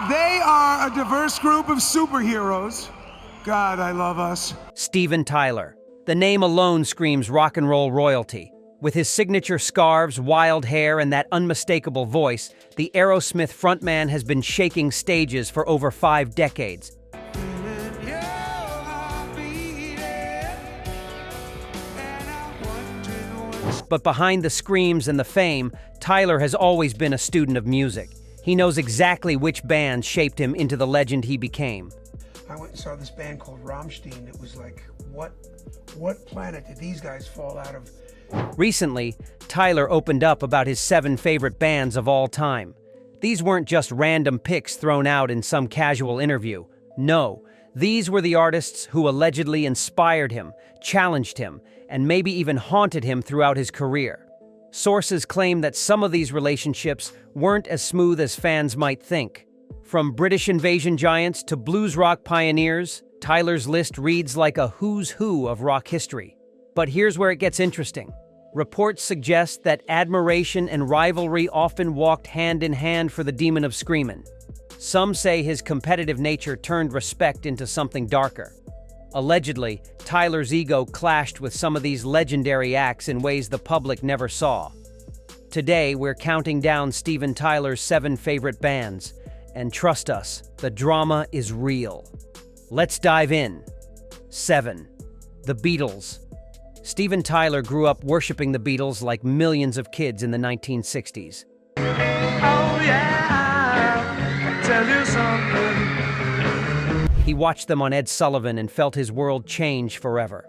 They are a diverse group of superheroes. God, I love us. Steven Tyler. The name alone screams rock and roll royalty. With his signature scarves, wild hair, and that unmistakable voice, the Aerosmith frontman has been shaking stages for over 5 decades. But behind the screams and the fame, Tyler has always been a student of music. He knows exactly which bands shaped him into the legend he became. I went and saw this band called Rammstein. It was like, what planet did these guys fall out of? Recently, Tyler opened up about his 7 favorite bands of all time. These weren't just random picks thrown out in some casual interview. No, these were the artists who allegedly inspired him, challenged him, and maybe even haunted him throughout his career. Sources claim that some of these relationships weren't as smooth as fans might think. From British invasion giants to blues rock pioneers, Tyler's list reads like a who's who of rock history. But here's where it gets interesting. Reports suggest that admiration and rivalry often walked hand in hand for the Demon of Screamin'. Some say his competitive nature turned respect into something darker. Allegedly, Tyler's ego clashed with some of these legendary acts in ways the public never saw. Today, we're counting down Steven Tyler's 7 favorite bands. And trust us, the drama is real. Let's dive in. 7. The Beatles. Steven Tyler grew up worshiping the Beatles like millions of kids in the 1960s. Oh yeah, I'll tell you something. He watched them on Ed Sullivan and felt his world change forever.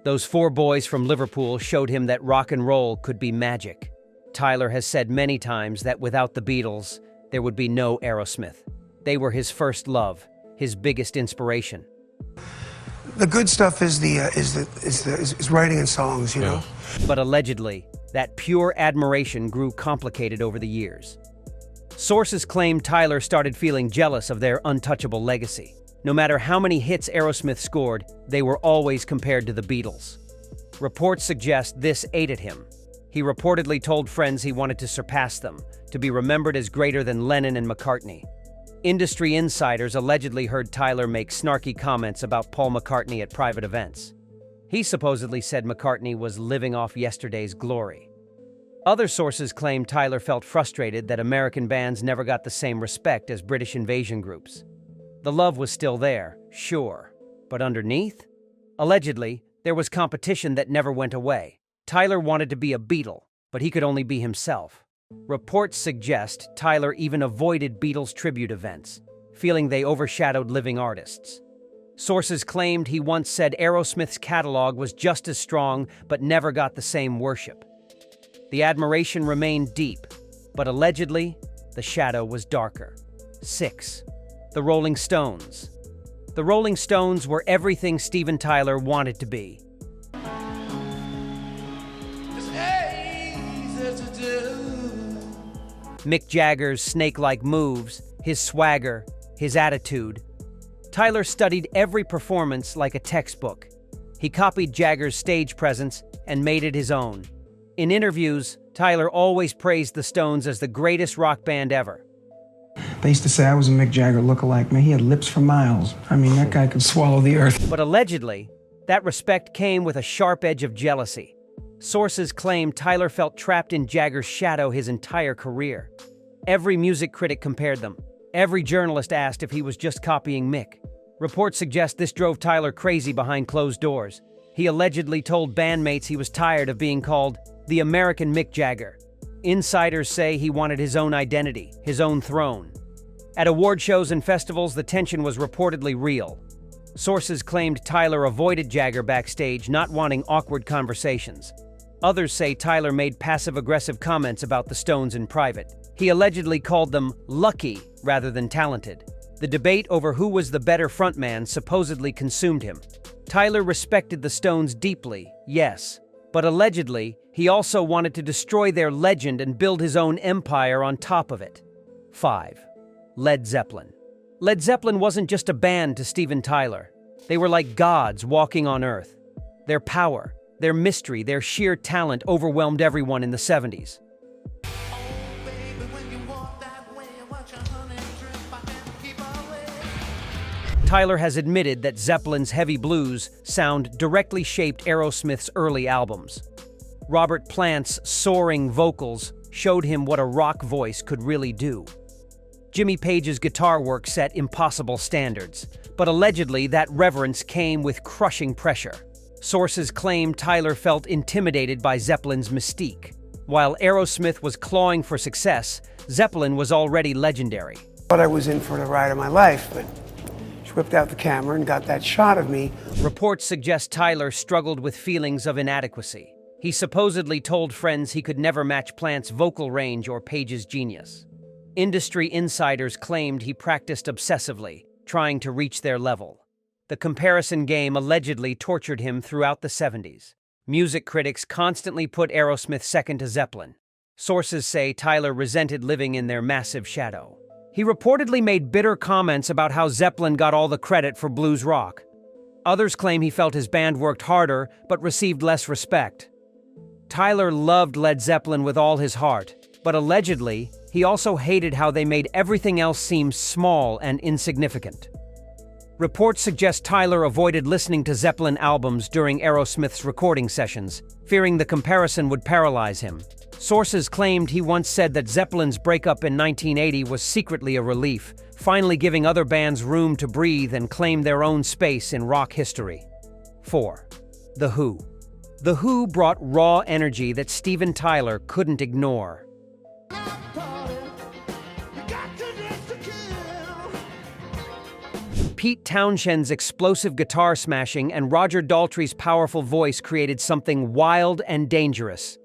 Those 4 boys from Liverpool showed him that rock and roll could be magic. Tyler has said many times that without the Beatles, there would be no Aerosmith. They were his first love, his biggest inspiration. The good stuff is writing and songs, you know. But allegedly, that pure admiration grew complicated over the years. Sources claim Tyler started feeling jealous of their untouchable legacy. No matter how many hits Aerosmith scored, they were always compared to the Beatles. Reports suggest this ate at him. He reportedly told friends he wanted to surpass them, to be remembered as greater than Lennon and McCartney. Industry insiders allegedly heard Tyler make snarky comments about Paul McCartney at private events. He supposedly said McCartney was living off yesterday's glory. Other sources claim Tyler felt frustrated that American bands never got the same respect as British invasion groups. The love was still there, sure, but underneath? Allegedly, there was competition that never went away. Tyler wanted to be a Beatle, but he could only be himself. Reports suggest Tyler even avoided Beatles tribute events, feeling they overshadowed living artists. Sources claimed he once said Aerosmith's catalog was just as strong but never got the same worship. The admiration remained deep, but allegedly, the shadow was darker. 6. The Rolling Stones. The Rolling Stones were everything Steven Tyler wanted to be. Mick Jagger's snake-like moves, his swagger, his attitude. Tyler studied every performance like a textbook. He copied Jagger's stage presence and made it his own. In interviews, Tyler always praised the Stones as the greatest rock band ever. They used to say I was a Mick Jagger lookalike. Man, he had lips for miles. I mean, that guy could swallow the earth. But allegedly, that respect came with a sharp edge of jealousy. Sources claim Tyler felt trapped in Jagger's shadow his entire career. Every music critic compared them. Every journalist asked if he was just copying Mick. Reports suggest this drove Tyler crazy behind closed doors. He allegedly told bandmates he was tired of being called the American Mick Jagger. Insiders say he wanted his own identity, his own throne. At award shows and festivals, the tension was reportedly real. Sources claimed Tyler avoided Jagger backstage, not wanting awkward conversations. Others say Tyler made passive-aggressive comments about the Stones in private. He allegedly called them lucky rather than talented. The debate over who was the better frontman supposedly consumed him. Tyler respected the Stones deeply, yes, but allegedly, he also wanted to destroy their legend and build his own empire on top of it. 5. Led Zeppelin. Led Zeppelin wasn't just a band to Steven Tyler. They were like gods walking on Earth. Their power, their mystery, their sheer talent overwhelmed everyone in the 70s. Tyler has admitted that Zeppelin's heavy blues sound directly shaped Aerosmith's early albums. Robert Plant's soaring vocals showed him what a rock voice could really do. Jimmy Page's guitar work set impossible standards, but allegedly that reverence came with crushing pressure. Sources claim Tyler felt intimidated by Zeppelin's mystique. While Aerosmith was clawing for success, Zeppelin was already legendary. Thought I was in for the ride of my life, but she whipped out the camera and got that shot of me. Reports suggest Tyler struggled with feelings of inadequacy. He supposedly told friends he could never match Plant's vocal range or Page's genius. Industry insiders claimed he practiced obsessively, trying to reach their level. The comparison game allegedly tortured him throughout the 70s. Music critics constantly put Aerosmith second to Zeppelin. Sources say Tyler resented living in their massive shadow. He reportedly made bitter comments about how Zeppelin got all the credit for blues rock. Others claim he felt his band worked harder but received less respect. Tyler loved Led Zeppelin with all his heart, but allegedly, he also hated how they made everything else seem small and insignificant. Reports suggest Tyler avoided listening to Zeppelin albums during Aerosmith's recording sessions, fearing the comparison would paralyze him. Sources claimed he once said that Zeppelin's breakup in 1980 was secretly a relief, finally giving other bands room to breathe and claim their own space in rock history. 4. The Who. The Who brought raw energy that Steven Tyler couldn't ignore. Pete Townshend's explosive guitar smashing and Roger Daltrey's powerful voice created something wild and dangerous.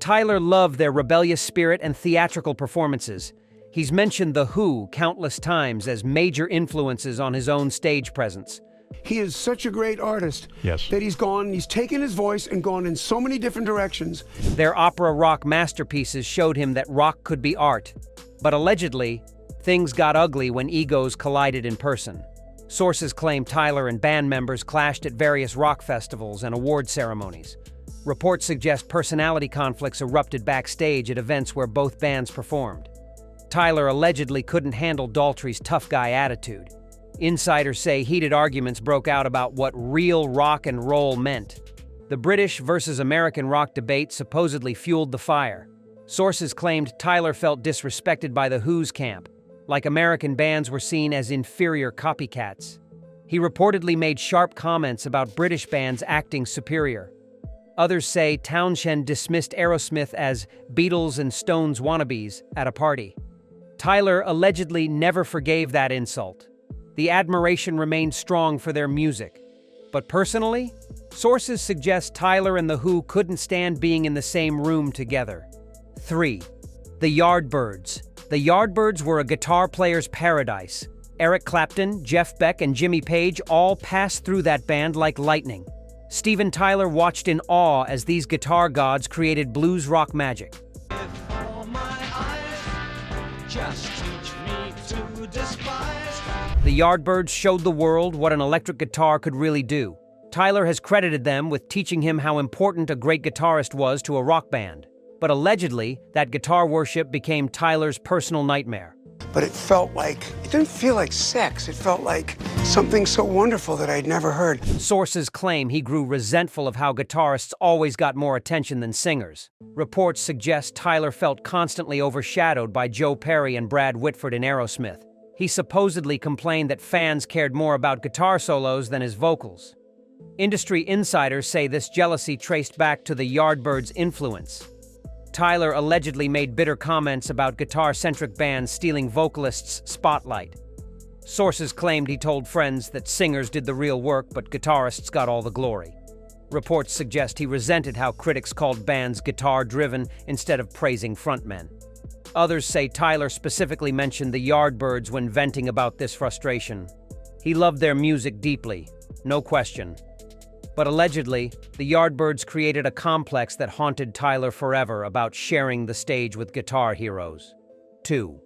Tyler loved their rebellious spirit and theatrical performances. He's mentioned The Who countless times as major influences on his own stage presence. He is such a great artist Yes. that he's taken his voice and gone in so many different directions. Their opera rock masterpieces showed him that rock could be art. But allegedly, things got ugly when egos collided in person. Sources claim Tyler and band members clashed at various rock festivals and award ceremonies. Reports suggest personality conflicts erupted backstage at events where both bands performed. Tyler allegedly couldn't handle Daltrey's tough guy attitude. Insiders say heated arguments broke out about what real rock and roll meant. The British versus American rock debate supposedly fueled the fire. Sources claimed Tyler felt disrespected by the Who's camp, like American bands were seen as inferior copycats. He reportedly made sharp comments about British bands acting superior. Others say Townshend dismissed Aerosmith as Beatles and Stones wannabes at a party. Tyler allegedly never forgave that insult. The admiration remained strong for their music. But personally, sources suggest Tyler and The Who couldn't stand being in the same room together. 3. The Yardbirds. The Yardbirds were a guitar player's paradise. Eric Clapton, Jeff Beck, and Jimmy Page all passed through that band like lightning. Steven Tyler watched in awe as these guitar gods created blues rock magic. The Yardbirds showed the world what an electric guitar could really do. Tyler has credited them with teaching him how important a great guitarist was to a rock band. But allegedly, that guitar worship became Tyler's personal nightmare. But it didn't feel like sex. It felt like something so wonderful that I'd never heard. Sources claim he grew resentful of how guitarists always got more attention than singers. Reports suggest Tyler felt constantly overshadowed by Joe Perry and Brad Whitford in Aerosmith. He supposedly complained that fans cared more about guitar solos than his vocals. Industry insiders say this jealousy traced back to the Yardbirds' influence. Tyler allegedly made bitter comments about guitar-centric bands stealing vocalists' spotlight. Sources claimed he told friends that singers did the real work, but guitarists got all the glory. Reports suggest he resented how critics called bands guitar-driven instead of praising frontmen. Others say Tyler specifically mentioned the Yardbirds when venting about this frustration. He loved their music deeply, no question. But allegedly, the Yardbirds created a complex that haunted Tyler forever about sharing the stage with guitar heroes. 2.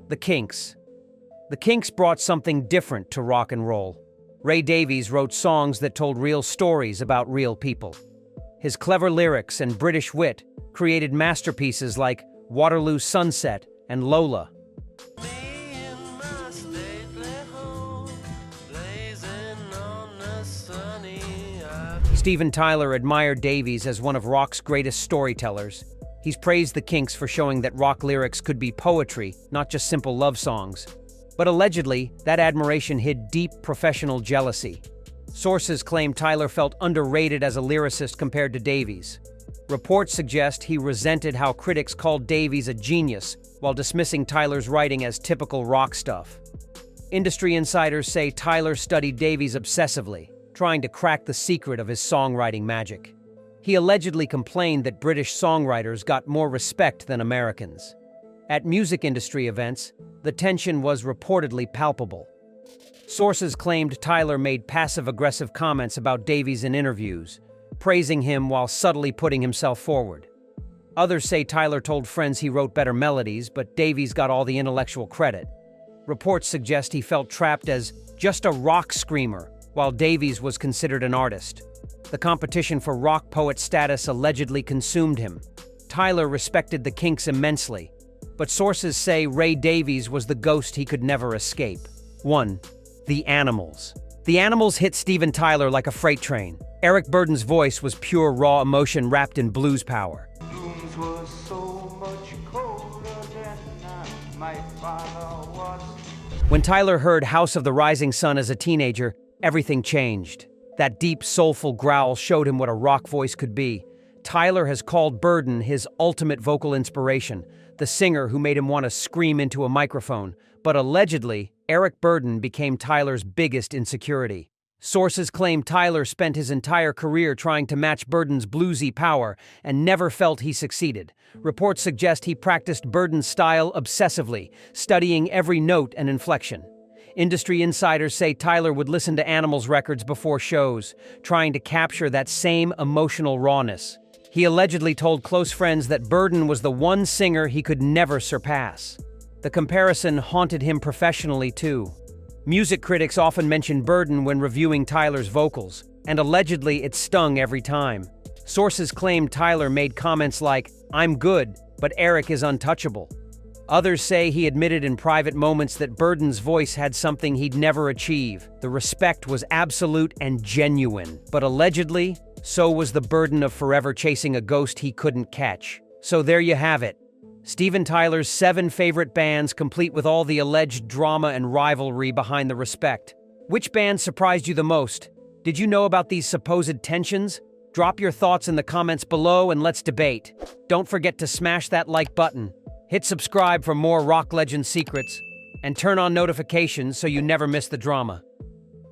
The Kinks. The Kinks brought something different to rock and roll. Ray Davies wrote songs that told real stories about real people. His clever lyrics and British wit created masterpieces like Waterloo Sunset and Lola. Steven Tyler admired Davies as one of rock's greatest storytellers. He's praised the Kinks for showing that rock lyrics could be poetry, not just simple love songs. But allegedly, that admiration hid deep professional jealousy. Sources claim Tyler felt underrated as a lyricist compared to Davies. Reports suggest he resented how critics called Davies a genius while dismissing Tyler's writing as typical rock stuff. Industry insiders say Tyler studied Davies obsessively, trying to crack the secret of his songwriting magic. He allegedly complained that British songwriters got more respect than Americans. At music industry events, the tension was reportedly palpable. Sources claimed Tyler made passive-aggressive comments about Davies in interviews, praising him while subtly putting himself forward. Others say Tyler told friends he wrote better melodies, but Davies got all the intellectual credit. Reports suggest he felt trapped as just a rock screamer, while Davies was considered an artist. The competition for rock poet status allegedly consumed him. Tyler respected the Kinks immensely, but sources say Ray Davies was the ghost he could never escape. 1. The Animals. The Animals hit Steven Tyler like a freight train. Eric Burdon's voice was pure raw emotion wrapped in blues power. Rooms were so much colder than my father was. When Tyler heard House of the Rising Sun as a teenager, everything changed. That deep, soulful growl showed him what a rock voice could be. Tyler has called Burdon his ultimate vocal inspiration, the singer who made him want to scream into a microphone. But allegedly, Eric Burdon became Tyler's biggest insecurity. Sources claim Tyler spent his entire career trying to match Burdon's bluesy power and never felt he succeeded. Reports suggest he practiced Burdon's style obsessively, studying every note and inflection. Industry insiders say Tyler would listen to Animals records before shows, trying to capture that same emotional rawness. He allegedly told close friends that Burdon was the one singer he could never surpass. The comparison haunted him professionally, too. Music critics often mention Burdon when reviewing Tyler's vocals, and allegedly it stung every time. Sources claim Tyler made comments like, "I'm good, but Eric is untouchable." Others say he admitted in private moments that Burdon's voice had something he'd never achieve. The respect was absolute and genuine. But allegedly, so was the burden of forever chasing a ghost he couldn't catch. So there you have it. Steven Tyler's 7 favorite bands, complete with all the alleged drama and rivalry behind the respect. Which band surprised you the most? Did you know about these supposed tensions? Drop your thoughts in the comments below and let's debate. Don't forget to smash that like button. Hit subscribe for more rock legend secrets, and turn on notifications so you never miss the drama.